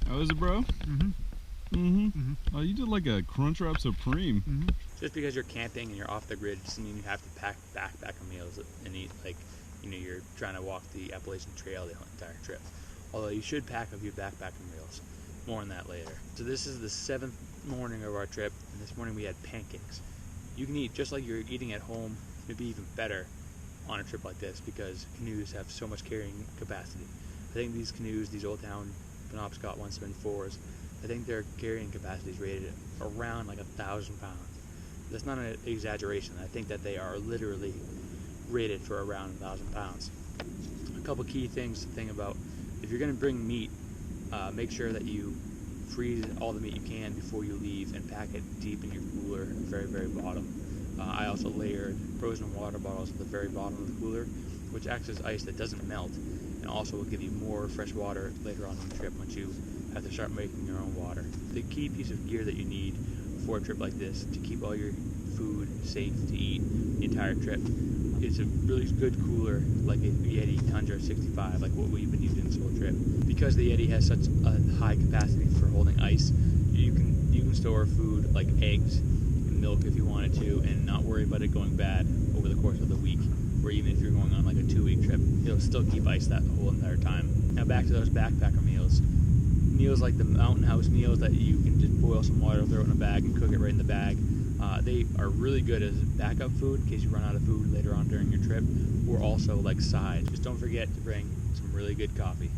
How is it, bro? Oh, you did like a Crunchwrap Supreme. Just because you're camping and you're off the grid doesn't mean you have to pack backpacker meals and eat like, you know, you're trying to walk the Appalachian Trail the entire trip. Although you should pack a few backpacker meals. More on that later. So this is the 7th morning of our trip, and this morning we had pancakes. You can eat just like you're eating at home, maybe even better on a trip like this because canoes have so much carrying capacity. I think these canoes, these Old Town Penobscot 174s, I think their carrying capacity is rated around like 1,000 pounds. That's not an exaggeration. I think that they are literally rated for around 1,000 pounds. A couple key things to think about. If you're going to bring meat, make sure that you freeze all the meat you can before you leave and pack it deep in your cooler at the very, very bottom. I also layered frozen water bottles at the very bottom of the cooler, which acts as ice that doesn't melt and also will give you more fresh water later on in the trip once you have to start making your own water. The key piece of gear that you need for a trip like this to keep all your food safe to eat the entire trip is a really good cooler like a Yeti Tundra 65, like what we've been using this whole trip. Because the Yeti has such a high capacity for holding ice, you can store food like eggs and milk if you wanted to and not worry about it going bad over the course of the week, or even if you're going on like a 2-week trip, it'll still keep ice that whole entire time. Now back to those backpacker meals. Meals like the Mountain House meals that you can just boil some water, throw it in a bag, and cook it right in the bag. They are really good as backup food in case you run out of food later on during your trip, or also like sides. Just don't forget to bring some really good coffee.